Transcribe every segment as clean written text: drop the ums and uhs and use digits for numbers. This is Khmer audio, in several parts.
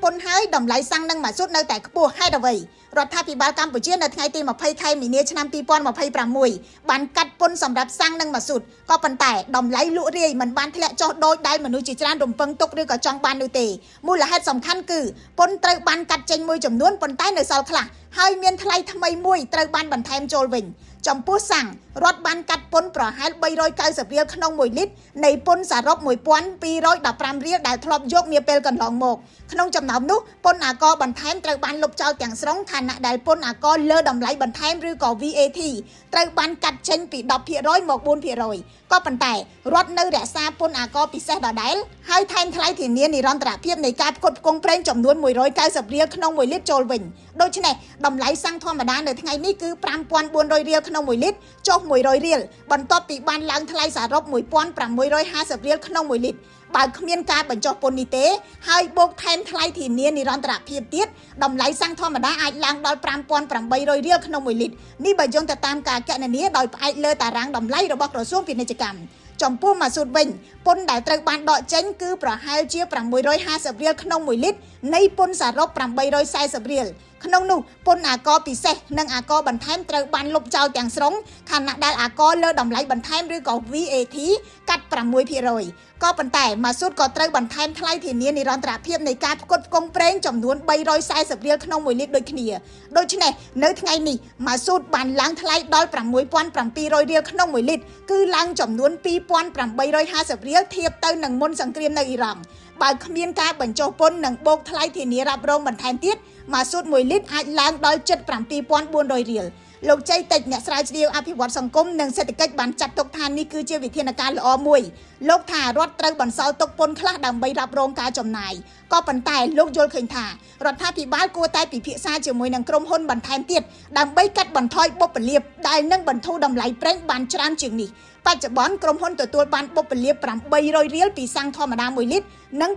ពន្ធហើយតម្លៃសាំងនឹងមួយស៊ុតនៅតែខ្ពស់ហេតុអ្វីរដ្ឋាភិបាលកម្ពុជានៅថ្ងៃទី20ខែមីនាឆ្នាំ2026បានកាត់ពន្ធសម្រាប់សាំងនឹងមួយស៊ុតក៏ប៉ុន្តែតម្លៃលក់រាយមិនបានធ្លាក់ចុះដោយដែលមនុស្សជាច្រើនរំពឹងទុកឬក៏ចង់បាននោះទេមូលហេតុសំខាន់គឺពន្ធត្រូវបានកាត់ចេញមួយចំនួនប៉ុន្តែនៅសល់ខ្លះហើយមានថ្លៃថ្មីមួយត្រូវបានបន្ថែមចូលវិញចំពោះសាំងរដ្ឋបានកាត់ពន្ធប្រហែល390រៀលក្នុង1លីត្រនៃពន្ធសរុប1215រៀលដែលធ្លាប់យកនាពេលកន្លងមកក្នុងចំណោមនោះពន្ធអាករបន្ថែមត្រូវបានលុបចោលទាំងស្រុងខណៈដែលពន្ធអាករលើតម្លៃបន្ថែមឬក៏ VAT ត្រូវបានកាត់ចេញពី 10% មក 4% ក៏ប៉ុន្តែរដ្ឋនៅរក្សាពន្ធអាករពិសេសដដែលហើយថែមថ្លៃធានានិរន្តរភាពនៃការផ្គត់ផ្គង់ប្រេងចំនួន190រៀលក្នុង1លីត្រចូលវិញដូច្នេះតម្លៃសាំងធម្មតានៅថ្ងៃនេះគឺ5400រៀលក្នុង1លីត្រចុះ100រៀលបន្ទាប់ពីបានឡើងថ្លៃសរុប1650រៀលក្នុង1លីត្របើគ្មានការបញ្ចុះពន្ធនេះទេហើយបូកថែមថ្លៃធានានិរន្តរភាពទៀតតម្លៃសាំងធម្មតាអាចឡើងដល់5800រៀលក្នុង1លីត្រនេះបើយោងទៅតាមការគណនាដោយផ្អែកលើតារាងតម្លៃរបស់ក្រសួងពាណិជ្ជកម្មចំពោះមួយស៊ុតវិញពន្ធដែលត្រូវបានដកចេញគឺប្រហែលជា650រៀលក្នុង1លីត្រនៃពន្ធសរុប840រៀលក្នុងនោះពន្ធអាករពិសេសនិងអាករបន្ថែមត្រូវបានលុបចោលទាំងស្រុងខណៈដែលអាករលើតម្លៃបន្ថែមឬក៏ VAT កាត់ 6% ក៏ប៉ុន្តែមួយស៊ុតក៏ត្រូវបន្ថែមថ្លៃធានានិរន្តរភាពនៃការផ្គត់ផ្គង់ប្រេងចំនួន340រៀលក្នុង1លីត្រដូចគ្នាដូច្នេះនៅថ្ងៃនេះមួយស៊ុតបានឡើងថ្លៃដល់6700រៀលក្នុង1លីត្រគឺឡើងចំនួន2850រៀលធៀបទៅនឹងមុនសង្គ្រាមនៅអ៊ីរ៉ង់បើគ្មានការបញ្ចុះពន្ធនិងបូកថ្លៃធានារ៉ាប់រងបន្ថែមទៀតមួយស៊ុត1លីត្រអាចឡើងដល់ជិត7400រៀលលោកជ័យតិចអ្នកស្រាវជ្រាវអភិវឌ្ឍសង្គមនិងសេដ្ឋកិច្ចបានចាត់ទុកថានេះគឺជាវិធានការល្អមួយលោកថារដ្ឋត្រូវបន្សល់ទុកពន្ធខ្លះដើម្បីរ៉ាប់រងការចំណាយក៏ប៉ុន្តែលោកយល់ឃើញថារដ្ឋាភិបាលគួរតែពិភាក្សាជាមួយនឹងក្រុមហ៊ុនបន្ថែមទៀតដើម្បីកាត់បន្ថយបុព្វលាភដែលនឹងបន្ធូរតម្លៃប្រេងបានច្រើនជាងនេះបច្ចុប្បន្នក្រុមហ៊ុនទទួលបានបុព្វលាភ800រៀលពីសាំងធម្មតា1លីត្រនិង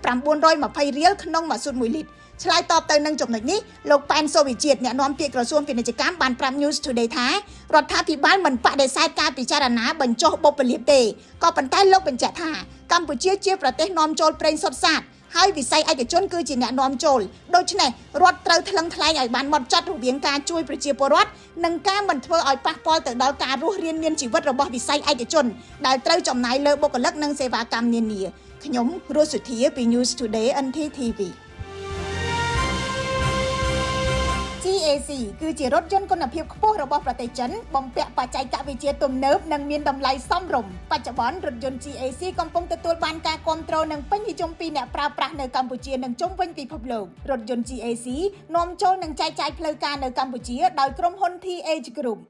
920រៀលក្នុងមួយស៊ុត1លីត្រឆ្លើយតបទៅនឹងចំណុចនេះលោកប៉ែនសូវិជាតិអ្នកនាំពាក្យក្រសួងពាណិជ្ជកម្មបានប្រាប់ News Today ថារដ្ឋាភិបាលមិនបដិសេធការពិចារណាបញ្ចុះបុព្វលាភទេក៏ប៉ុន្តែលោកបញ្ជាក់ថាកម្ពុជាជាប្រទេសនាំចូលប្រេងសុទ្ធសាធហើយវិស័យឯកជនគឺជាអ្នកនាំចូលដូច្នេះរដ្ឋត្រូវថ្លឹងថ្លែងឲ្យបានហ្មត់ចត់រវាងការជួយប្រជាពលរដ្ឋនិងការមិនធ្វើឲ្យប៉ះពាល់ទៅដល់ការរស់រានមានជីវិតរបស់វិស័យឯកជនដែលត្រូវចំណាយលើបុគ្គលិកនិងសេវាកម្មនានាខ្ញុំរស់សុធាពី News Today NTTV GAC គឺជារថយន្តគុណភាពខ្ពស់របស់ប្រទេសចិនបំពាក់បច្ចេកវិទ្យាទំនើបនិងមានតម្លៃសមរម្យបច្ចុប្បន្នរថយន្ត GAC កំពុងទទួលបានការគាំទ្រនិងពេញនិយមពីអ្នកប្រើប្រាស់នៅកម្ពុជានិងជុំវិញពិភពលោករថយន្ត GAC នាំចូលនិងចែកចាយផ្លូវការនៅកម្ពុជាដោយក្រុមហ៊ុន TH Group